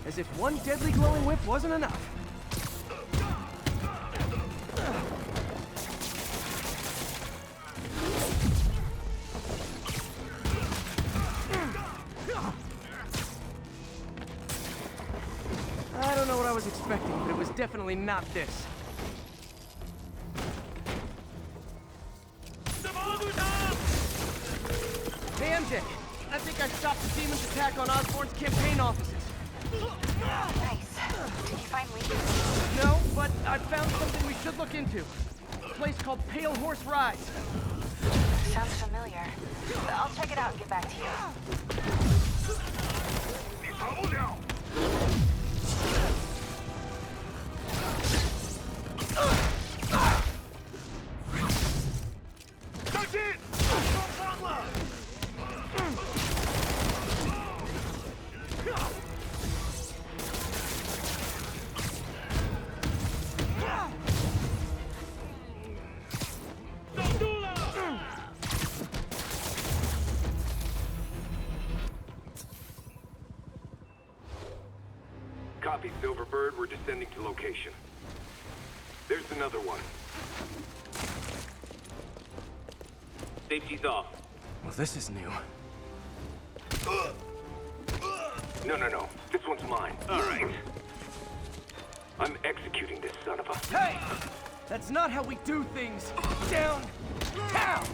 As if one deadly glowing whip wasn't enough. I don't know what I was expecting, but it was definitely not this. Hey, MJ. I think I stopped the demon's attack on Osborn's campaign offices. Nice. Did you find leads? No, but I found something we should look into. A place called Pale Horse Rise. Sounds familiar. I'll check it out and get back to you. That's it! Copy, Silverbird. We're descending to location. There's another one. Safety's off. Well, this is new. No. This one's mine. All right. I'm executing this son of a... Hey! That's not how we do things. Down! Down!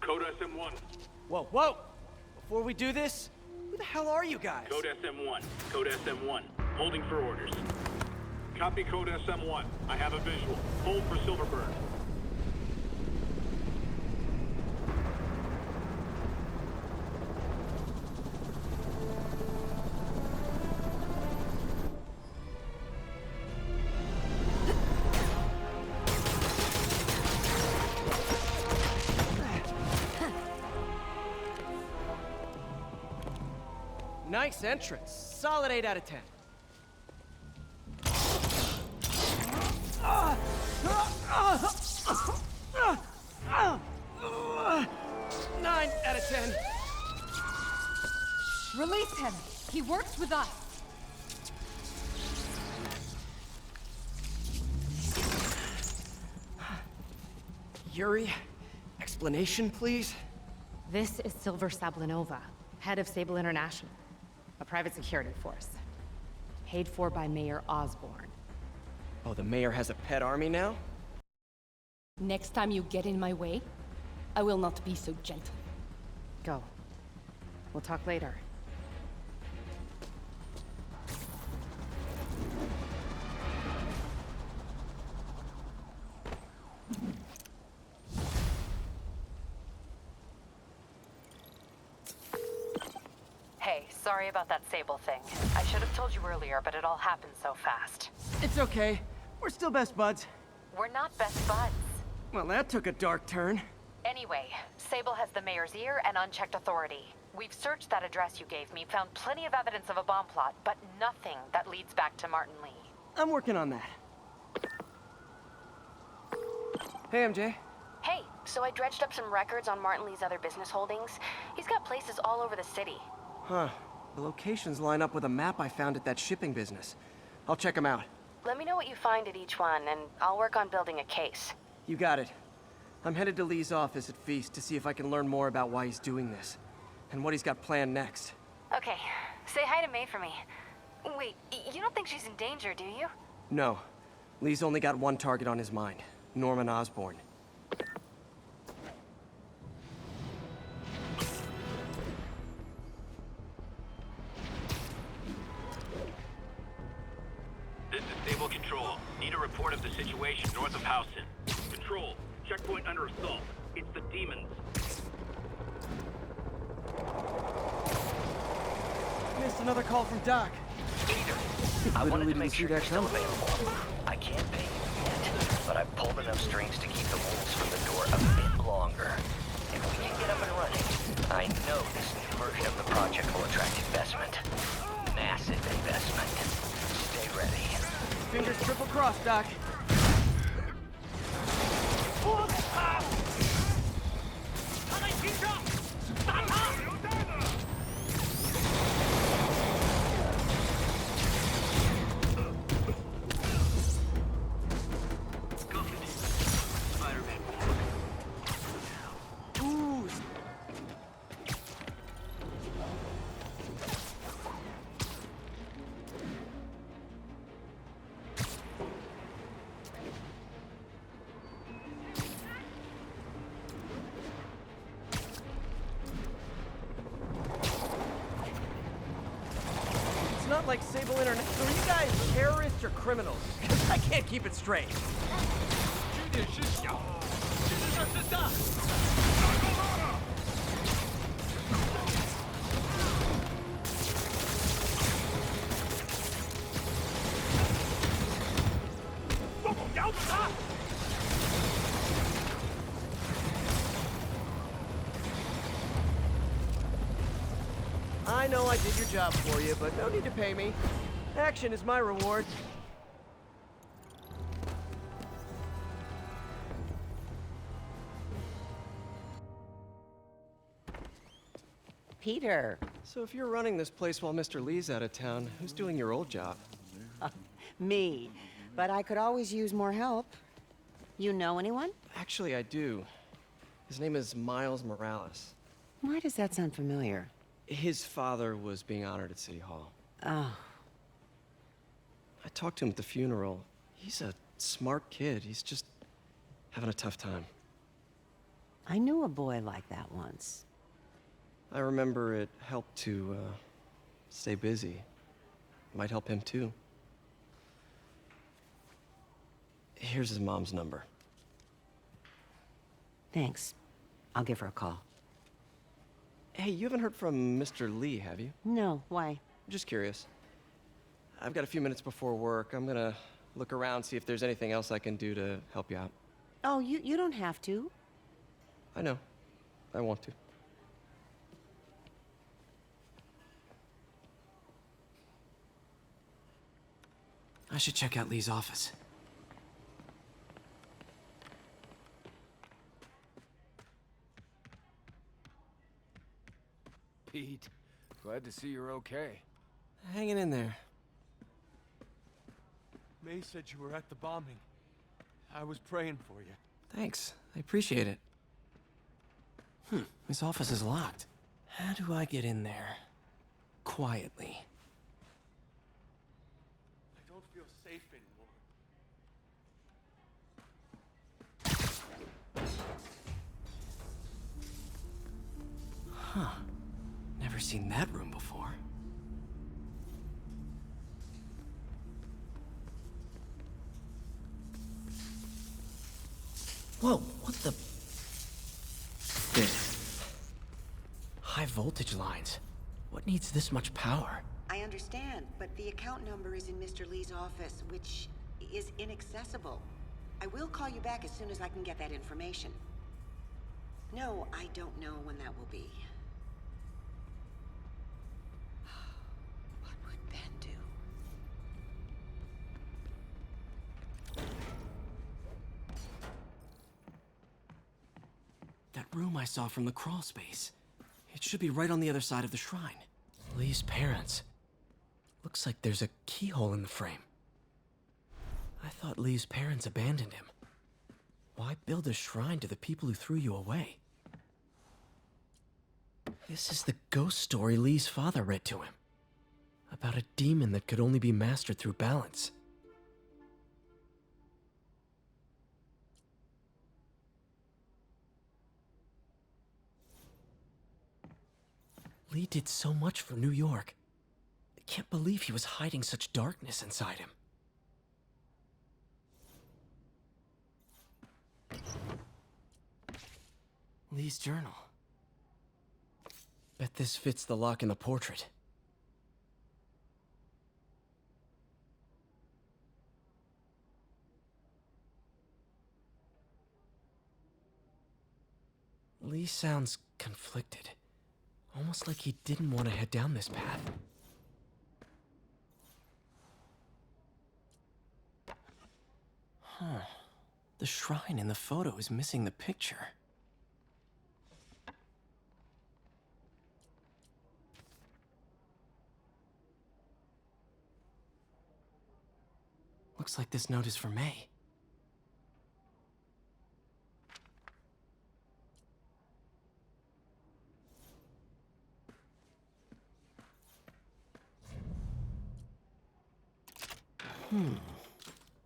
Code SM-1. Whoa! Before we do this, who the hell are you guys? Code SM-1. Code SM-1. Holding for orders. Copy Code SM-1. I have a visual. Hold for Silverbird. Nice entrance. Solid 8 out of 10. 9 out of 10. Release him. He works with us. Yuri, explanation, please? This is Silver Sablinova, head of Sable International, a private security force. Paid for by Mayor Osborn. Oh, the mayor has a pet army now? Next time you get in my way, I will not be so gentle. Go. We'll talk later. Hey, sorry about that Sable thing. I should have told you earlier, but it all happened so fast. It's okay. We're still best buds. We're not best buds. Well, that took a dark turn. Anyway, Sable has the mayor's ear and unchecked authority. We've searched that address you gave me, found plenty of evidence of a bomb plot, but nothing that leads back to Martin Lee. I'm working on that. Hey, MJ. Hey, so I dredged up some records on Martin Lee's other business holdings. He's got places all over the city. Huh. The locations line up with a map I found at that shipping business. I'll check them out. Let me know what you find at each one, and I'll work on building a case. You got it. I'm headed to Lee's office at Fisk to see if I can learn more about why he's doing this, and what he's got planned next. Okay, say hi to May for me. Wait, you don't think she's in danger, do you? No. Lee's only got one target on his mind. Norman Osborn. This is Sable Control. Need a report of the situation north of Houston. Control, checkpoint under assault. It's the demons. Missed another call from Doc. Peter, I wanted to make sure you're still available. I can't pay you yet, but I've pulled enough strings to keep the wolves from the door a bit longer. If we can get up and running, I know this new version of the project will attract investment. Massive investment. Stay ready. Fingers triple crossed, Doc. not like Sable International. So are you guys terrorists or criminals? 'Cause I can't keep it straight. I know I did your job for you, but no need to pay me. Action is my reward. Peter. So if you're running this place while Mr. Lee's out of town, who's doing your old job? Me. But I could always use more help. You know anyone? Actually, I do. His name is Miles Morales. Why does that sound familiar? His father was being honored at City Hall. Oh. I talked to him at the funeral. He's a smart kid. He's just having a tough time. I knew a boy like that once. I remember it helped to, stay busy. Might help him, too. Here's his mom's number. Thanks. I'll give her a call. Hey, you haven't heard from Mr. Lee, have you? No, why? Just curious. I've got a few minutes before work. I'm gonna look around, see if there's anything else I can do to help you out. Oh, you don't have to. I know. I want to. I should check out Lee's office. Pete, glad to see you're okay. Hanging in there. May said you were at the bombing. I was praying for you. Thanks. I appreciate it. His office is locked. How do I get in there? Quietly. I don't feel safe anymore. Huh. Never seen that room before. Whoa, what the? This. High voltage lines. What needs this much power? I understand, but the account number is in Mr. Lee's office, which is inaccessible. I will call you back as soon as I can get that information. No, I don't know when that will be. What would Ben do? That room I saw from the crawl space. It should be right on the other side of the shrine. Lee's parents. Looks like there's a keyhole in the frame. I thought Lee's parents abandoned him. Why build a shrine to the people who threw you away? This is the ghost story Lee's father read to him. About a demon that could only be mastered through balance. Lee did so much for New York. I can't believe he was hiding such darkness inside him. Lee's journal. Bet this fits the lock in the portrait. Lee sounds conflicted. Almost like he didn't want to head down this path. Huh. The shrine in the photo is missing the picture. Looks like this note is for May.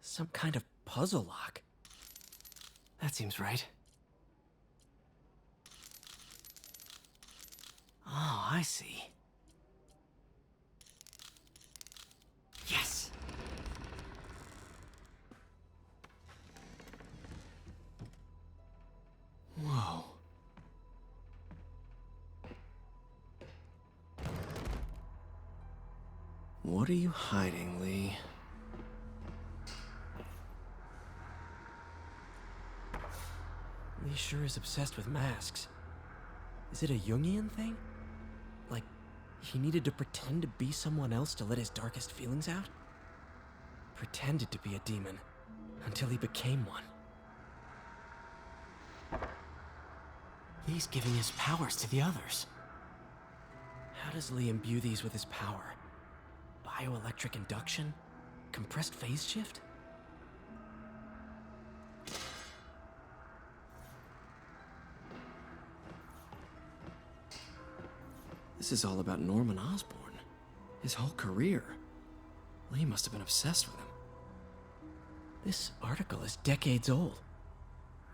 Some kind of puzzle lock. That seems right. Oh, I see. What are you hiding, Lee? Lee sure is obsessed with masks. Is it a Jungian thing? Like, he needed to pretend to be someone else to let his darkest feelings out? Pretended to be a demon, until he became one. Lee's giving his powers to the others. How does Lee imbue these with his power? Bioelectric induction? Compressed phase shift? This is all about Norman Osborn. His whole career. Lee must have been obsessed with him. This article is decades old.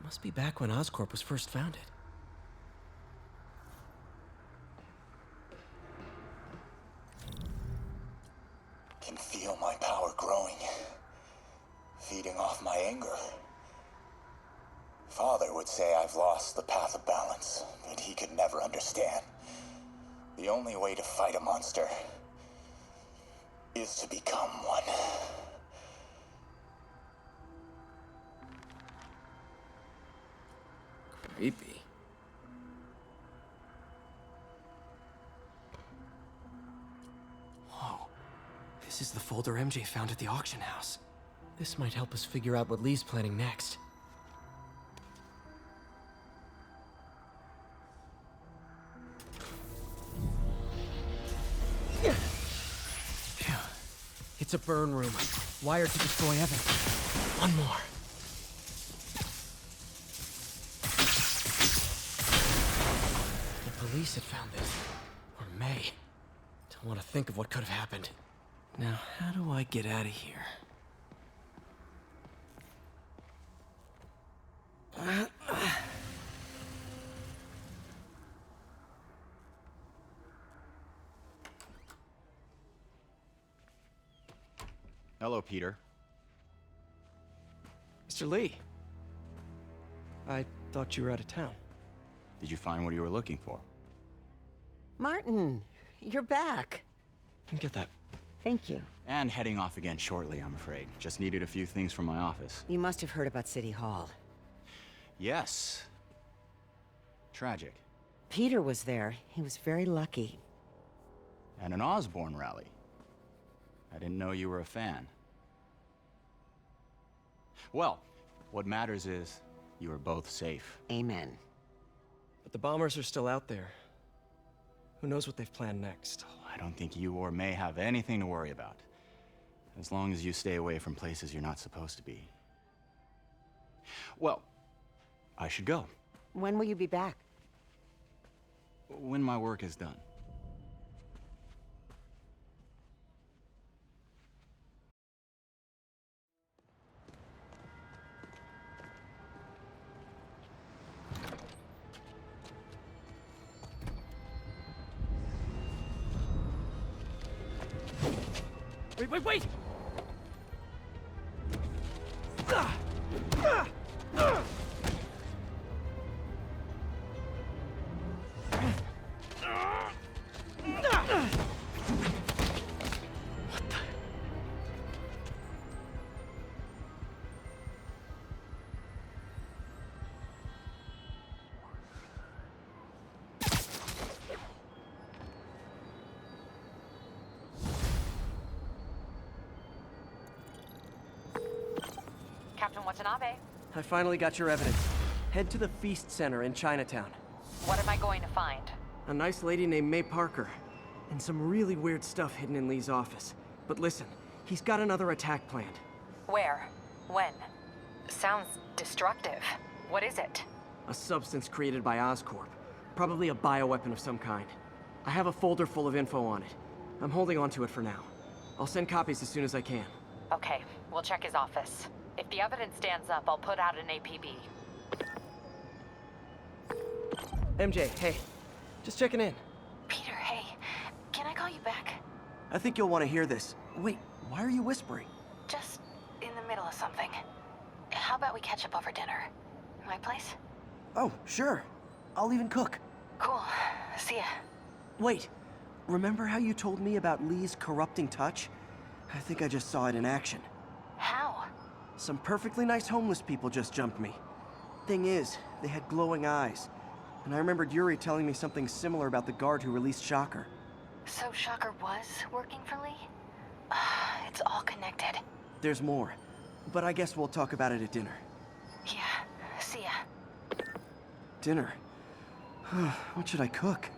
Must be back when Oscorp was first founded. Can feel my power growing, feeding off my anger. Father would say I've lost the path of balance, but he could never understand. The only way to fight a monster is to become one. Creepy. Whoa. This is the folder MJ found at the auction house. This might help us figure out what Lee's planning next. Phew. It's a burn room, wired to destroy evidence. One more. The police had found this. Or May. Don't want to think of what could have happened. Now, how do I get out of here? Hello, Peter. Mr. Lee. I thought you were out of town. Did you find what you were looking for? Martin, you're back. Get that. Thank you. And heading off again shortly, I'm afraid. Just needed a few things from my office. You must have heard about City Hall. Yes. Tragic. Peter was there. He was very lucky. And an Osborn rally. I didn't know you were a fan. Well, what matters is you are both safe. Amen. But the bombers are still out there. Who knows what they've planned next? I don't think you or May have anything to worry about. As long as you stay away from places you're not supposed to be. Well, I should go. When will you be back? When my work is done. Wait! Captain Watanabe. I finally got your evidence. Head to the Feast Center in Chinatown. What am I going to find? A nice lady named May Parker. And some really weird stuff hidden in Lee's office. But listen, he's got another attack planned. Where? When? Sounds destructive. What is it? A substance created by Oscorp. Probably a bioweapon of some kind. I have a folder full of info on it. I'm holding on to it for now. I'll send copies as soon as I can. Okay, we'll check his office. If the evidence stands up, I'll put out an APB. MJ, hey. Just checking in. Peter, hey. Can I call you back? I think you'll want to hear this. Wait, why are you whispering? Just in the middle of something. How about we catch up over dinner? My place? Oh, sure. I'll even cook. Cool. See ya. Wait. remember how you told me about Lee's corrupting touch? I think I just saw it in action. How? Some perfectly nice homeless people just jumped me. Thing is, they had glowing eyes. And I remembered Yuri telling me something similar about the guard who released Shocker. So Shocker was working for Lee? It's all connected. There's more, but I guess we'll talk about it at dinner. Yeah, see ya. Dinner? What should I cook?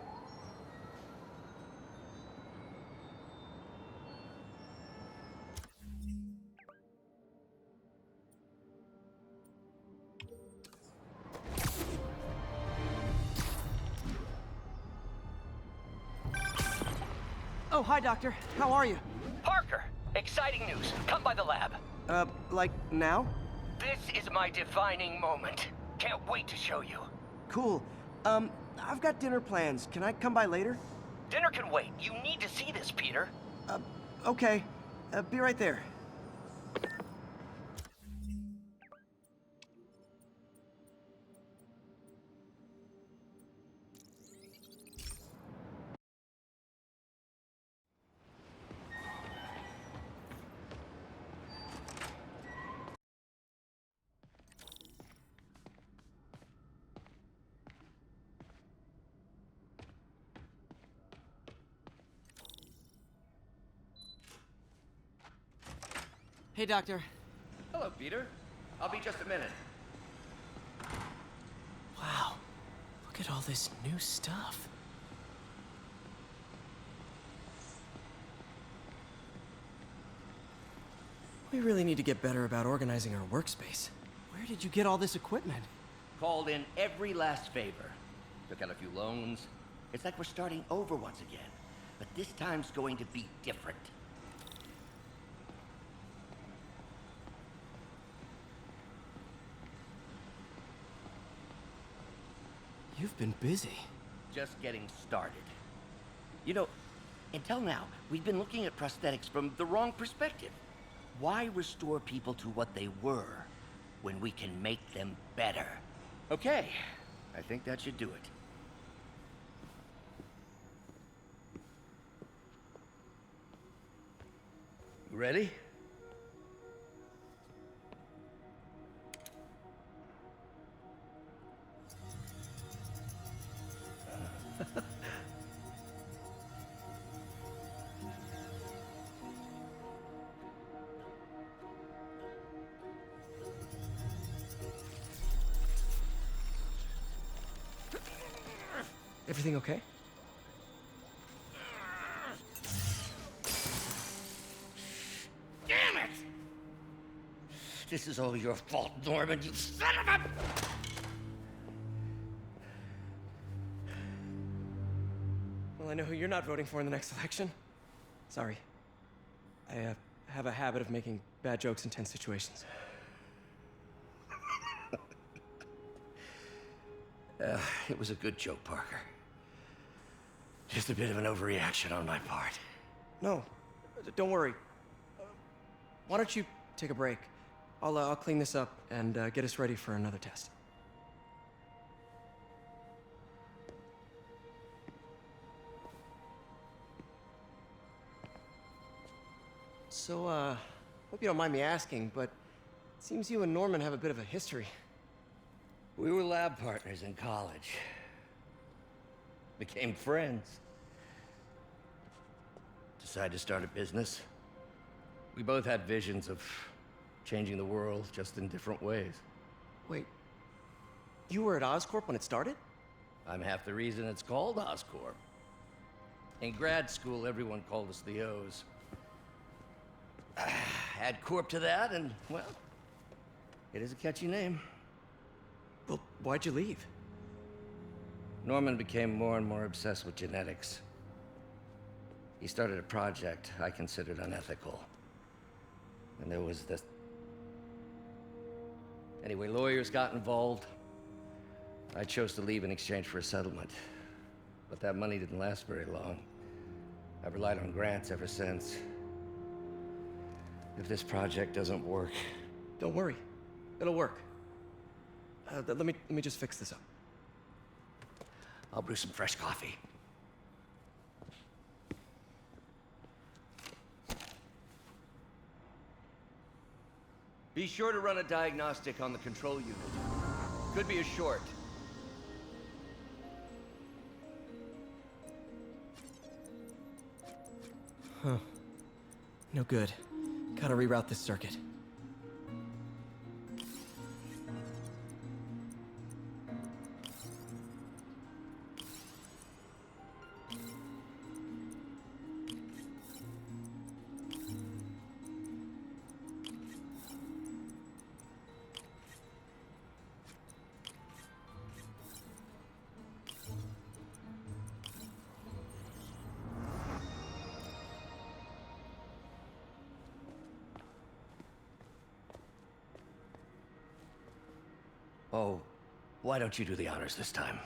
Oh, hi, Doctor. How are you? Parker, exciting news. Come by the lab. Like now? This is my defining moment. Can't wait to show you. Cool. I've got dinner plans. Can I come by later? Dinner can wait. You need to see this, Peter. Okay. Be right there. Hey, Doctor. Hello, Peter. I'll be just a minute. Wow. Look at all this new stuff. We really need to get better about organizing our workspace. Where did you get all this equipment? Called in every last favor. Took out a few loans. It's like we're starting over once again. But this time's going to be different. You've been busy. Just getting started. You know, until now, we've been looking at prosthetics from the wrong perspective. Why restore people to what they were when we can make them better? Okay, I think that should do it. You ready? Everything okay? Damn it! This is all your fault, Norman, you son of a... Well, I know who you're not voting for in the next election. Sorry. I have a habit of making bad jokes in tense situations. It was a good joke, Parker. Just a bit of an overreaction on my part. No, don't worry. Why don't you take a break? I'll clean this up and get us ready for another test. So, hope you don't mind me asking, but it seems you and Norman have a bit of a history. We were lab partners in college. Became friends. Decided to start a business. We both had visions of changing the world, just in different ways. Wait, you were at Oscorp when it started? I'm half the reason it's called Oscorp. In grad school, everyone called us the O's. Add Corp to that, and, well, it is a catchy name. Well, why'd you leave? Norman became more and more obsessed with genetics. He started a project I considered unethical. And there was this... Anyway, lawyers got involved. I chose to leave in exchange for a settlement. But that money didn't last very long. I've relied on grants ever since. If this project doesn't work... Don't worry. It'll work. Let me just fix this up. I'll brew some fresh coffee. Be sure to run a diagnostic on the control unit. Could be a short. Huh. No good. Gotta reroute this circuit. Oh, why don't you do the honors this time?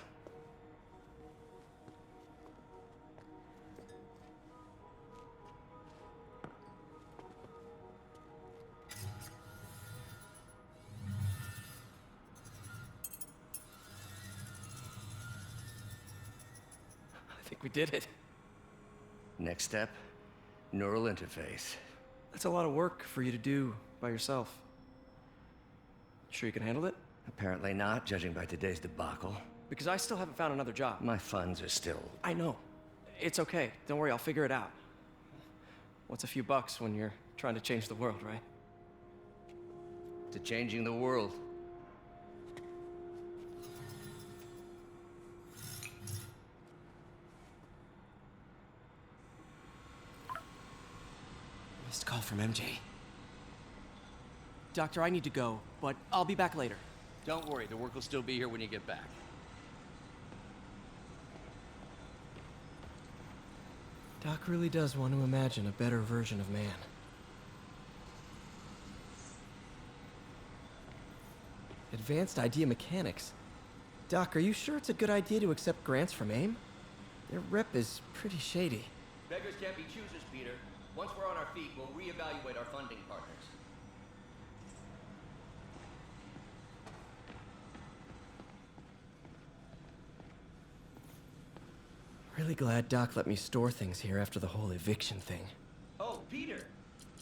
I think we did it. Next step, neural interface. That's a lot of work for you to do by yourself. Sure you can handle it? Apparently not, judging by today's debacle. Because I still haven't found another job. My funds are still... I know. It's okay. Don't worry, I'll figure it out. What's a few bucks when you're trying to change the world, right? To changing the world. Missed call from MJ. Doctor, I need to go, but I'll be back later. Don't worry, the work will still be here when you get back. Doc really does want to imagine a better version of man. Advanced idea mechanics. Doc, are you sure it's a good idea to accept grants from AIM? Their rep is pretty shady. Beggars can't be choosers, Peter. Once we're on our feet, we'll reevaluate our funding partners. Really glad Doc let me store things here after the whole eviction thing. Oh, Peter!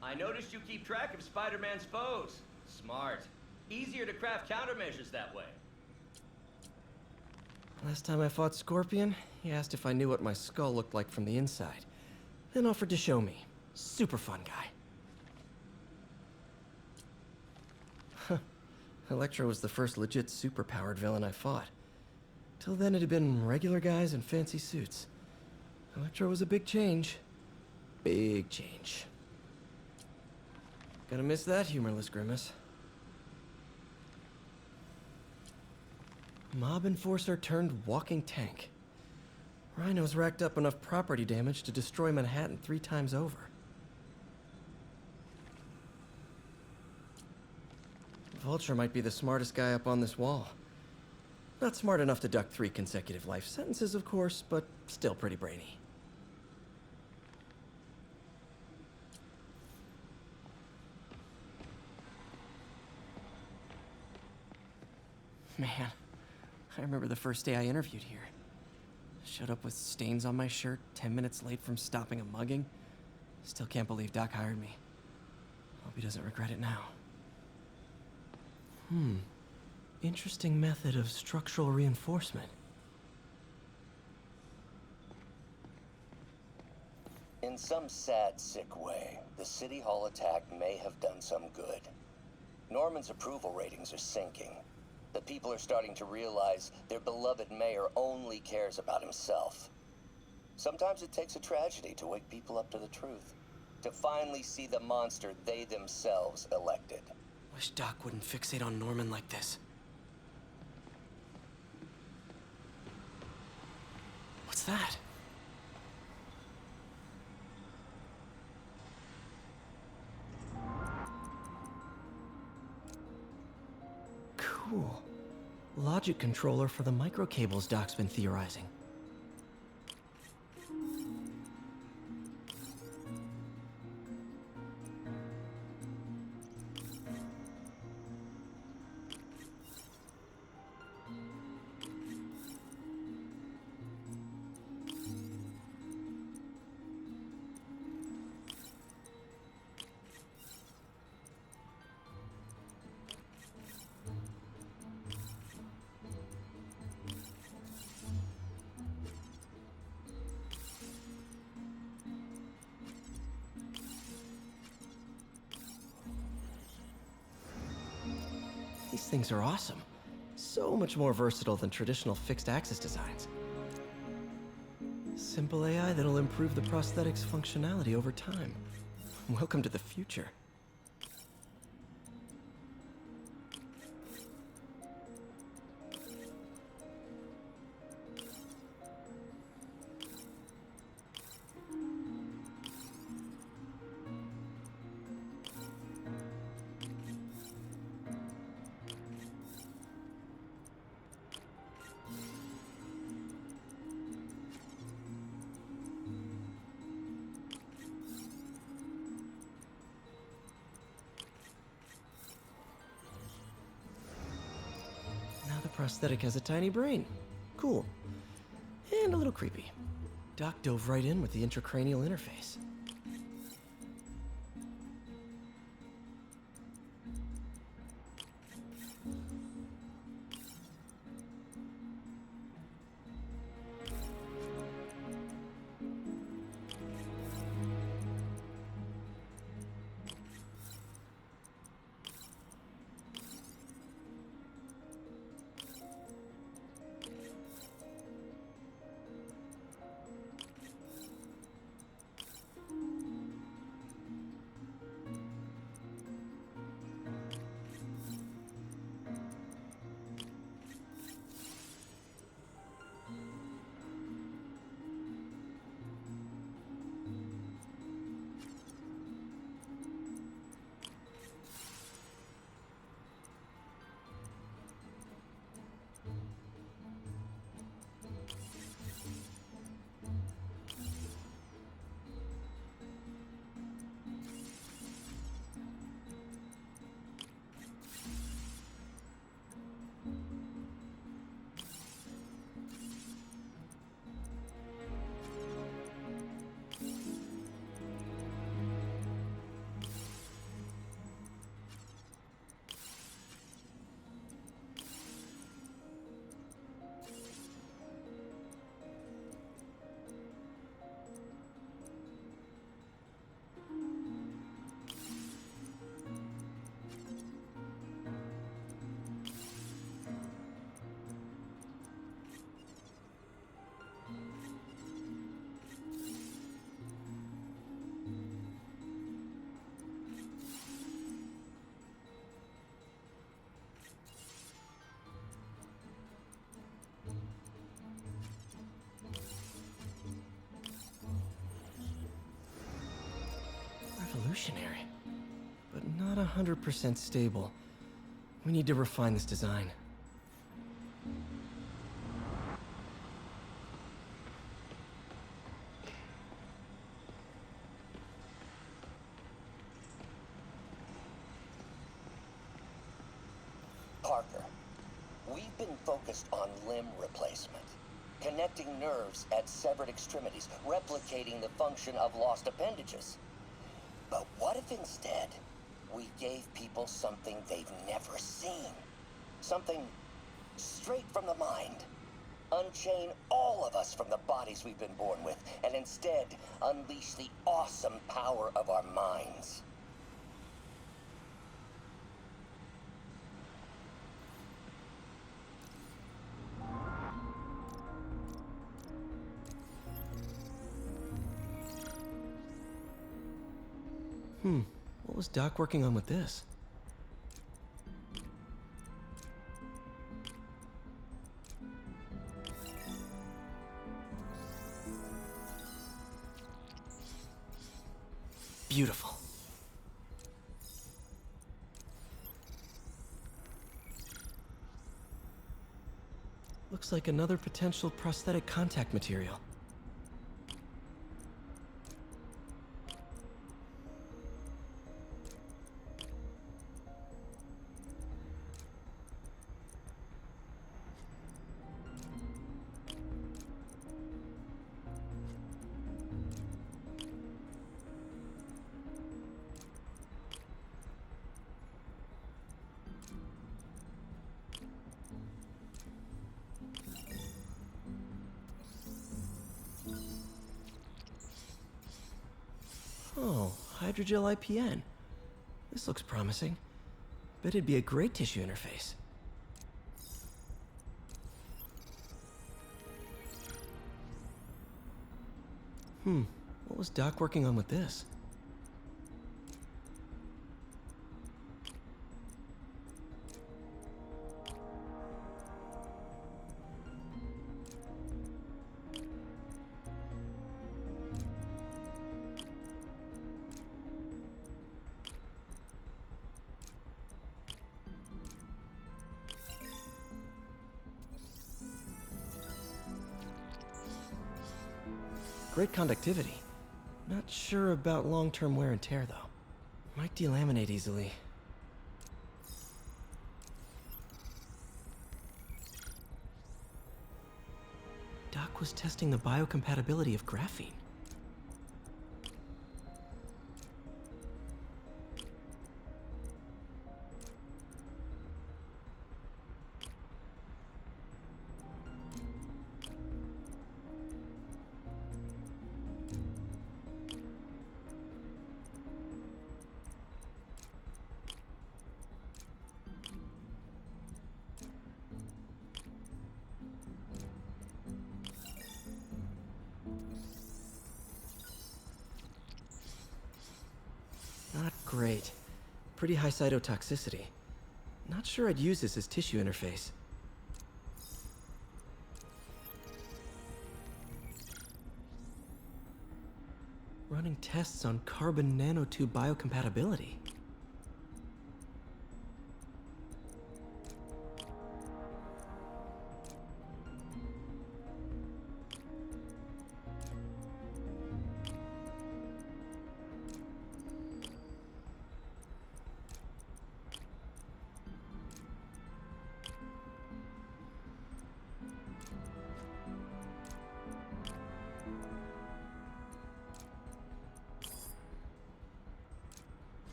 I noticed you keep track of Spider-Man's foes. Smart. Easier to craft countermeasures that way. Last time I fought Scorpion, he asked if I knew what my skull looked like from the inside. Then offered to show me. Super fun guy. Electro was the first legit superpowered villain I fought. Till then it had been regular guys in fancy suits. Electro was a big change. Big change. Gonna miss that humorless grimace. Mob enforcer turned walking tank. Rhino's racked up enough property damage to destroy Manhattan 3 times over. Vulture might be the smartest guy up on this wall. Not smart enough to duck 3 consecutive life sentences, of course, but still pretty brainy. Man, I remember the first day I interviewed here. Showed up with stains on my shirt, 10 minutes late from stopping a mugging. Still can't believe Doc hired me. Hope he doesn't regret it now. Interesting method of structural reinforcement. In some sad, sick way, the City Hall attack may have done some good. Norman's approval ratings are sinking. The people are starting to realize their beloved mayor only cares about himself. Sometimes it takes a tragedy to wake people up to the truth, to finally see the monster they themselves elected. Wish Doc wouldn't fixate on Norman like this. What's that? Cool. Logic controller for the microcables Doc's been theorizing. These things are awesome. So much more versatile than traditional fixed-axis designs. Simple AI that'll improve the prosthetic's functionality over time. Welcome to the future. The prosthetic has a tiny brain. Cool. And a little creepy. Doc dove right in with the intracranial interface. Revolutionary, but not 100% stable. We need to refine this design. Parker, we've been focused on limb replacement, connecting nerves at severed extremities, replicating the function of lost appendages. But what if instead we gave people something they've never seen? Something straight from the mind. Unchain all of us from the bodies we've been born with, and instead unleash the awesome power of our minds. What was Doc working on with this? Beautiful. Looks like another potential prosthetic contact material. Oh, hydrogel IPN. This looks promising. Bet it'd be a great tissue interface. What was Doc working on with this? Great conductivity. Not sure about long-term wear and tear, though. Might delaminate easily. Doc was testing the biocompatibility of graphene. Not great. Pretty high cytotoxicity. Not sure I'd use this as tissue interface. Running tests on carbon nanotube biocompatibility.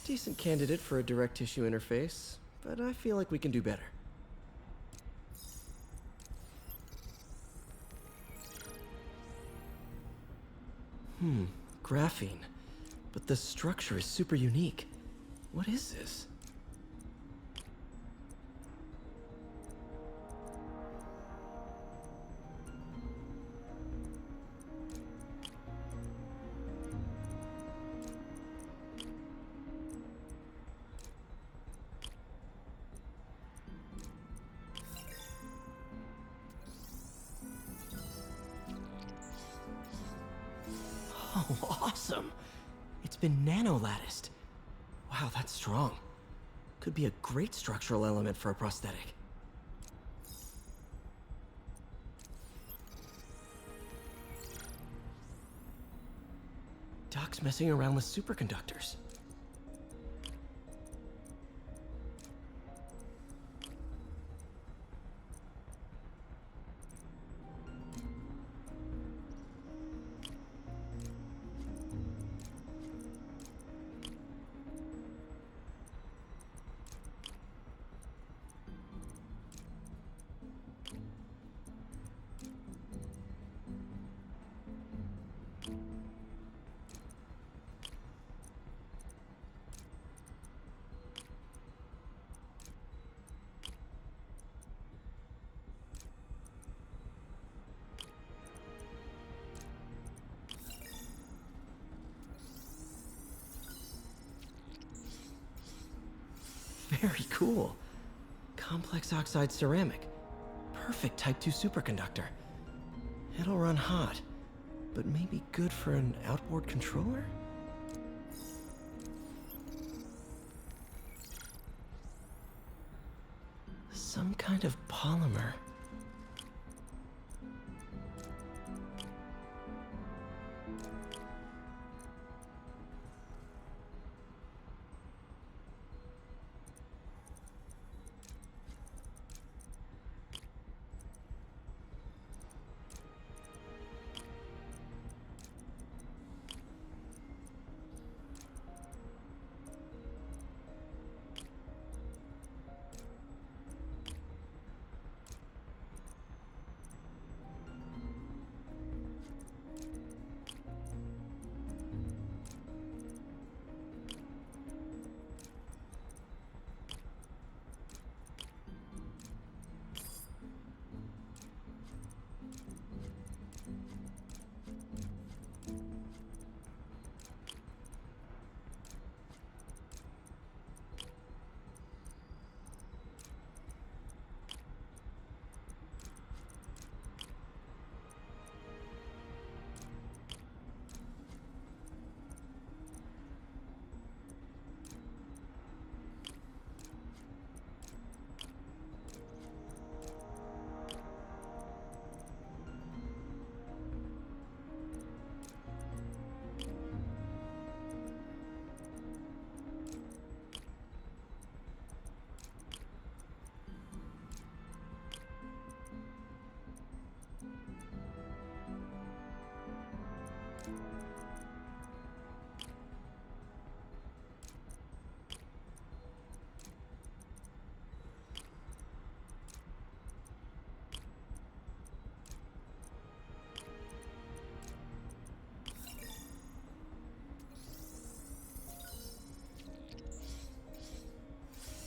Decent candidate for a direct tissue interface, but I feel like we can do better. Graphene. But the structure is super unique. What is this? Oh, awesome! It's been nano-latticed. Wow, that's strong. Could be a great structural element for a prosthetic. Doc's messing around with superconductors. Very cool. Complex oxide ceramic. Perfect Type 2 superconductor. It'll run hot, but maybe good for an outboard controller? Some kind of polymer.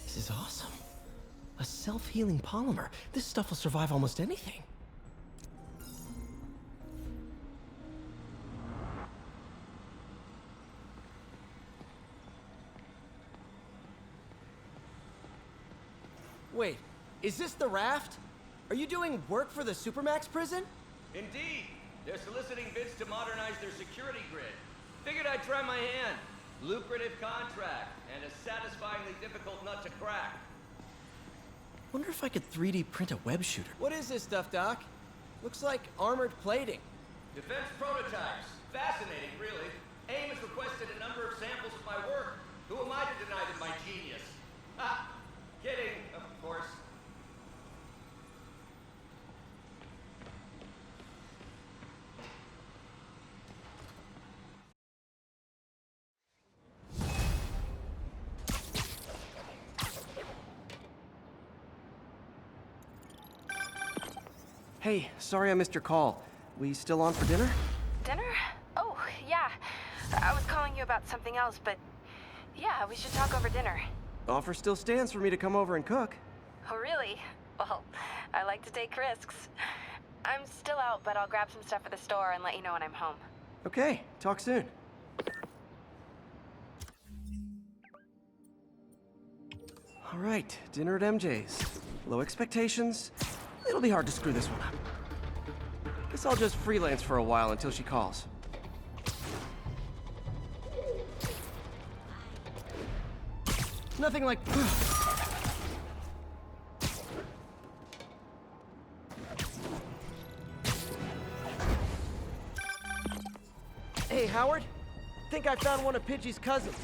This is awesome. A self-healing polymer. This stuff will survive almost anything. Wait, is this the raft? Are you doing work for the Supermax prison? Indeed. They're soliciting bids to modernize their security grid. Figured I'd try my hand. Lucrative contract, and a satisfyingly difficult nut to crack. Wonder if I could 3D print a web shooter. What is this stuff, Doc? Looks like armored plating. Defense prototypes. Fascinating, really. AIM has requested a number of samples of my work. Who am I to deny them my genius? Ha! Kidding, of course. Hey, sorry I missed your call. We still on for dinner? Dinner? Oh, yeah. I was calling you about something else, but yeah, we should talk over dinner. Offer still stands for me to come over and cook. Oh, really? Well, I like to take risks. I'm still out, but I'll grab some stuff at the store and let you know when I'm home. Okay, talk soon. All right, dinner at MJ's. Low expectations. It'll be hard to screw this one up. Guess I'll just freelance for a while until she calls. Nothing like... Hey, Howard. Think I found one of Pidgey's cousins.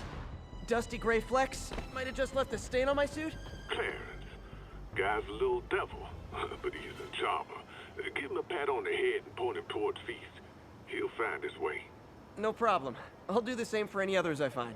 Dusty gray flecks. Might have just left a stain on my suit. Clarence. Guy's a little devil, but he's a charmer. Give him a pat on the head and point him towards Feast. He'll find his way. No problem. I'll do the same for any others I find.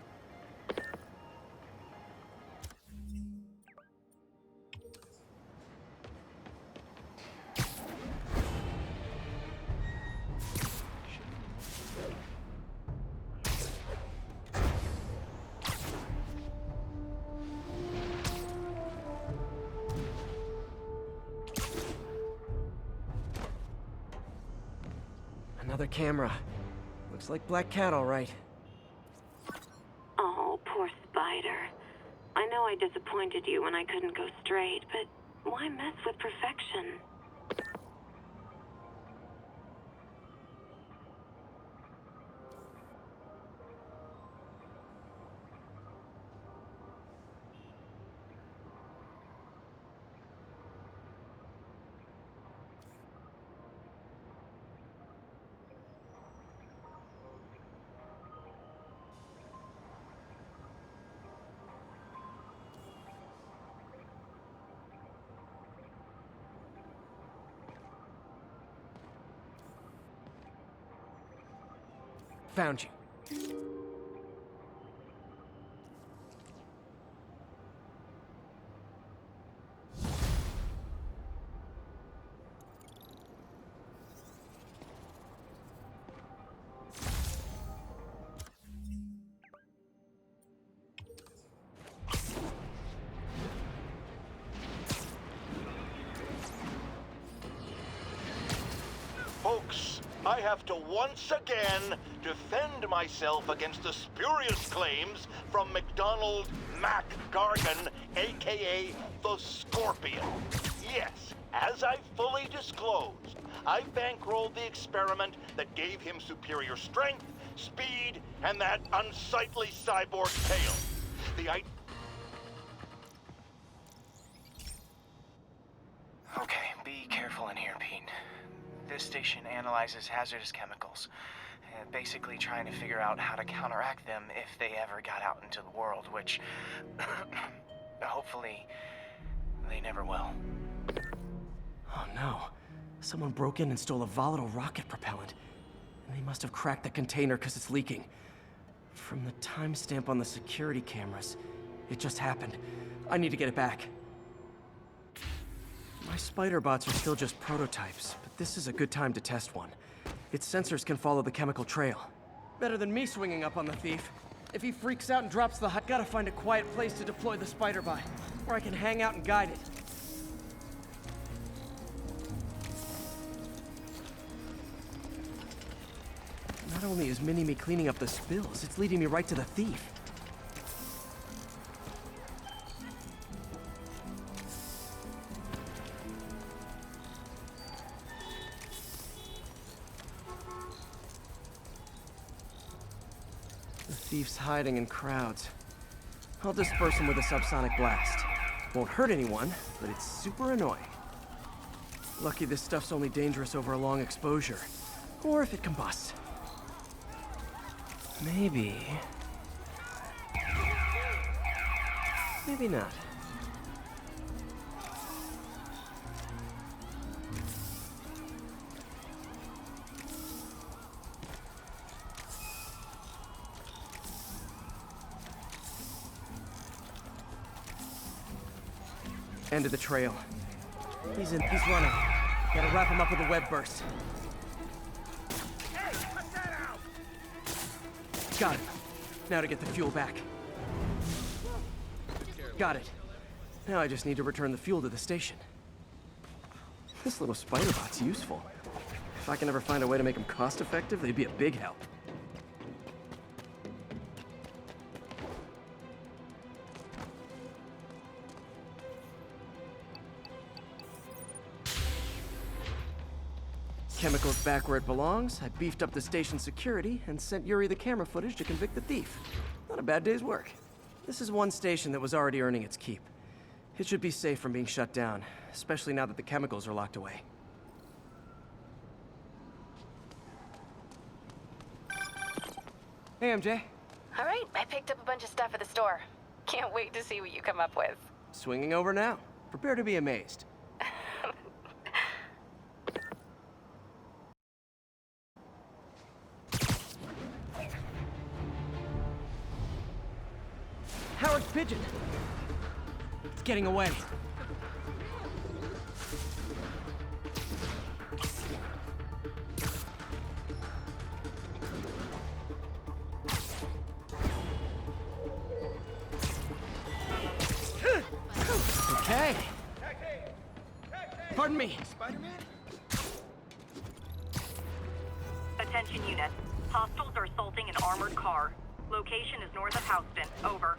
Another camera. Looks like Black Cat, all right. Oh, poor Spider. I know I disappointed you when I couldn't go straight, but why mess with perfection? Found you. Folks, I have to once again defend myself against the spurious claims from McDonald Mac Gargan, aka the Scorpion. Yes, as I fully disclosed, I bankrolled the experiment that gave him superior strength, speed, and that unsightly cyborg tail. Okay, be careful in here, Pete. This station analyzes hazardous chemicals, basically trying to figure out how to counteract them if they ever got out into the world, which hopefully they never will. Oh no. Someone broke in and stole a volatile rocket propellant. And they must have cracked the container because it's leaking. From the timestamp on the security cameras, it just happened. I need to get it back. My spider bots are still just prototypes, but this is a good time to test one. Its sensors can follow the chemical trail. Better than me swinging up on the thief. If he freaks out and drops the hut, gotta find a quiet place to deploy the spider bot, where I can hang out and guide it. Not only is Mini-Me cleaning up the spills, it's leading me right to the thief. The thief's hiding in crowds. I'll disperse him with a subsonic blast. Won't hurt anyone, but it's super annoying. Lucky this stuff's only dangerous over a long exposure. Or if it combusts. Maybe... maybe not. End of the trail. He's running. Gotta wrap him up with a web burst. Got it. Now to get the fuel back. Got it. Now I just need to return the fuel to the station. This little spider bot's useful. If I can ever find a way to make them cost-effective, they'd be a big help. Chemicals back where it belongs. I beefed up the station security and sent Yuri the camera footage to convict the thief. Not a bad day's work. This is one station that was already earning its keep. It should be safe from being shut down, especially now that the chemicals are locked away. Hey, MJ. All right, I picked up a bunch of stuff at the store. Can't wait to see what you come up with. Swinging over now. Prepare to be amazed. Howard's pigeon. It's getting away. Okay. Pardon me. Spider-Man? Attention unit. Hostiles are assaulting an armored car. Location is north of Houston. Over.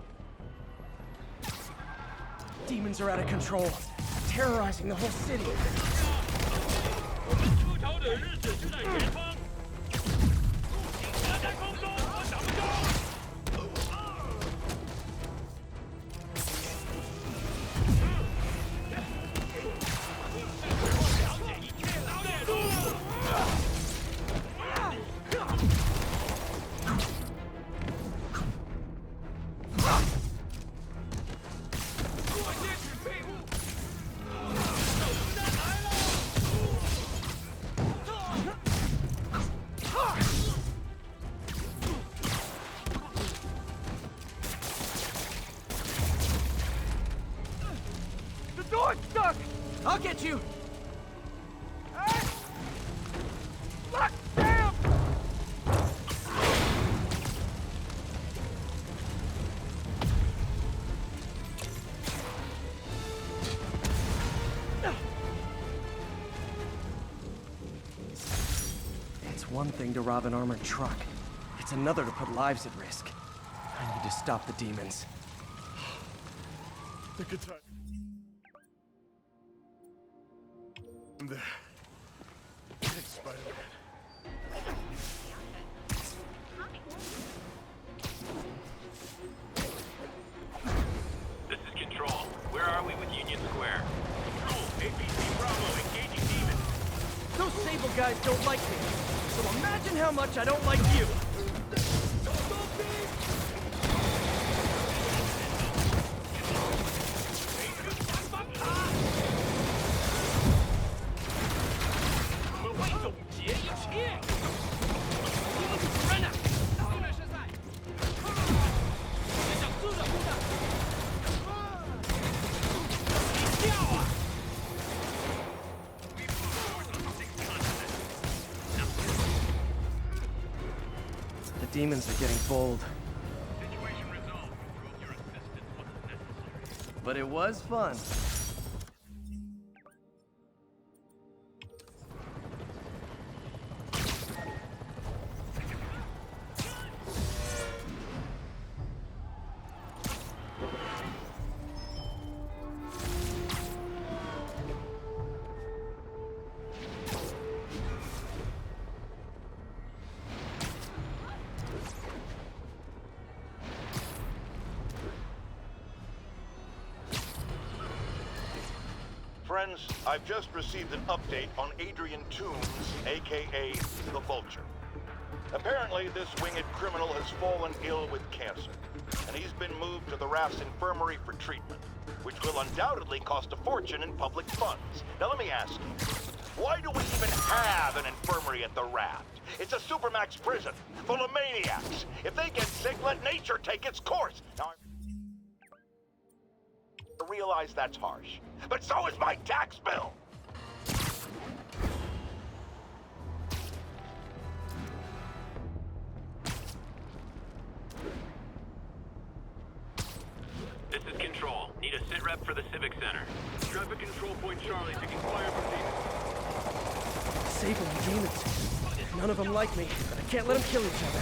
Demons are out of control, terrorizing the whole city. Oh, I'm stuck! I'll get you! Hey! Lock down! It's one thing to rob an armored truck. It's another to put lives at risk. I need to stop the demons. Think it's time. I'm there. Thanks, Spider-Man. This is Control. Where are we with Union Square? Control, APC Bravo, engaging demons. Those Sable guys don't like me. So imagine how much I don't like you. The demons are getting bold. Situation resolved. Your assistance wasn't necessary. But it was fun. Friends, I've just received an update on Adrian Toombs, aka the Vulture. Apparently, this winged criminal has fallen ill with cancer, and he's been moved to the Raft's infirmary for treatment, which will undoubtedly cost a fortune in public funds. Now let me ask you, why do we even have an infirmary at the Raft? It's a supermax prison, full of maniacs. If they get sick, let nature take its course. Now, I realize that's harsh, but so is my tax bill. This is Control. Need a sit rep for the Civic Center. Traffic control point Charlie to inquire for demons. Sable and demons. None of them like me, but I can't let them kill each other.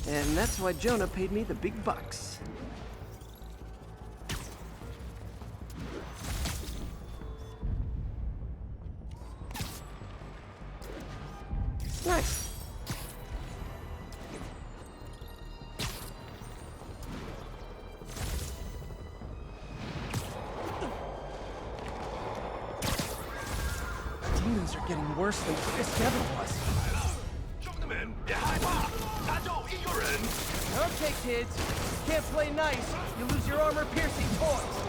And that's why Jonah paid me the big bucks. Nice. Demons are getting worse than Fisk ever was. Okay, kids. Can't play nice. You lose your armor-piercing toys.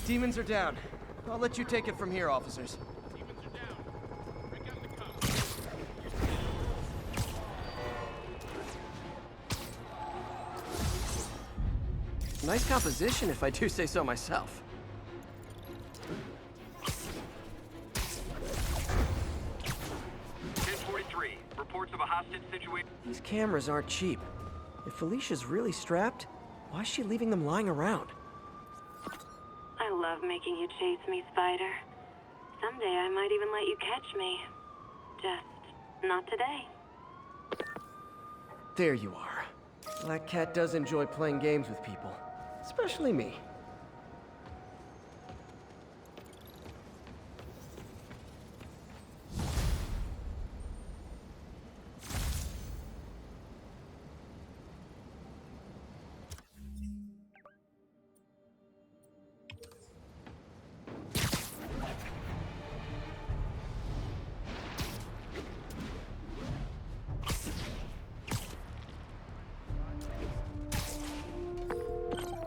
Demons are down. I'll let you take it from here, officers. Nice composition, if I do say so myself. Reports of a hostage situation. These cameras aren't cheap. If Felicia's really strapped, why is she leaving them lying around? I love making you chase me, Spider. Someday I might even let you catch me. Just not today. There you are. Black Cat does enjoy playing games with people. Especially me.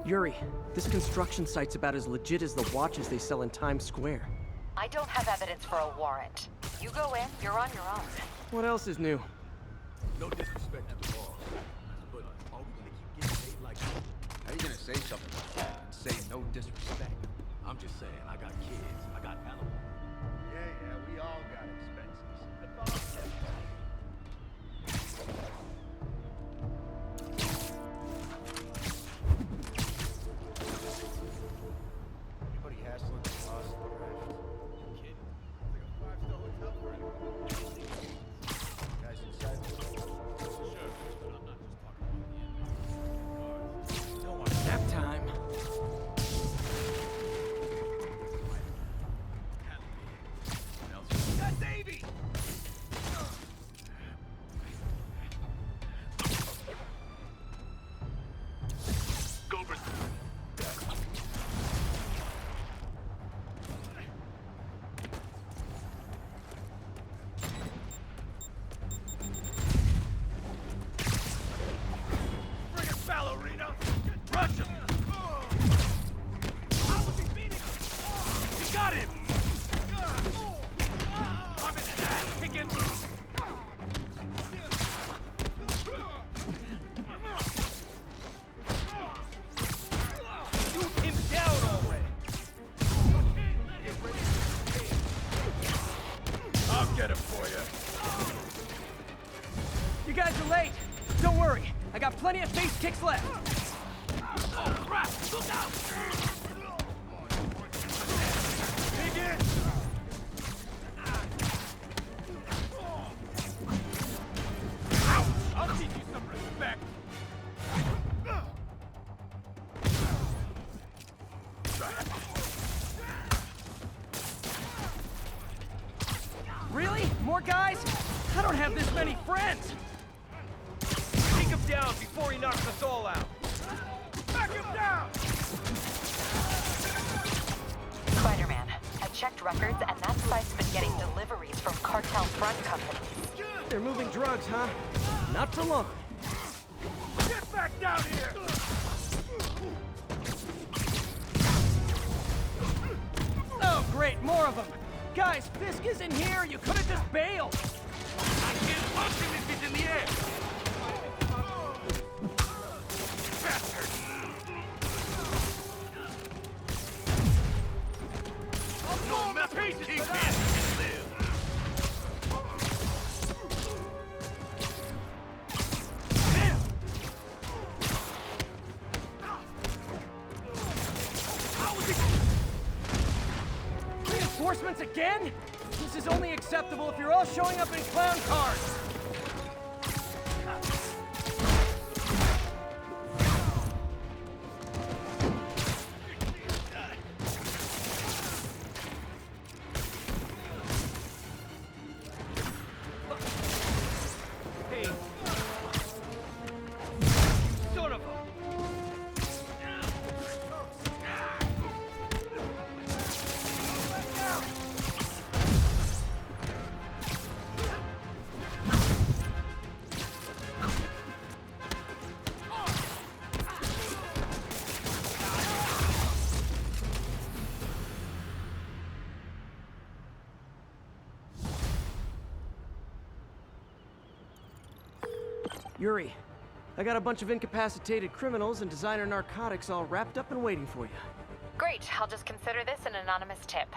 Yuri, this construction site's about as legit as the watches they sell in Times Square. I don't have evidence for a warrant. You go in, you're on your own. What else is new? No disrespect to the law, but are we gonna keep getting paid like this? How you gonna say something like that and say no disrespect? I'm just saying, I got kids, I got animals. Yeah, we all got expenses. Anybody hassling the boss of the raft? You kidding? It's like a 5-star hotel for anyone. Guys inside? Sure, but I'm not just talking about the end. Don't want Nap time. Got Davey! Bring it, ballerina! Rush him! How was he beating him? You got him! I'm in the ass kicking! Shoot him down already! I'll get him for you. You guys are late. Don't worry. I got plenty of face kicks left. Oh crap! Look out! Pigeon! I'll teach you some respect. Really? More guys? I don't have this many friends. Take him down before he knocks us all out. Back him down! Spider-Man, I checked records and that site's been getting deliveries from cartel front companies. They're moving drugs, huh? Not for long. Get back down here! Oh, great, more of them. Guys, Fisk is in here. You could have just bailed. I can't punch him if he's in the air! Bastard! No mess with Kingpin! Live! Reinforcements again? This is only acceptable if you're all showing up in clown cars. Hey! Son of a... Yuri, I got a bunch of incapacitated criminals and designer narcotics all wrapped up and waiting for you. Great, I'll just consider this an anonymous tip.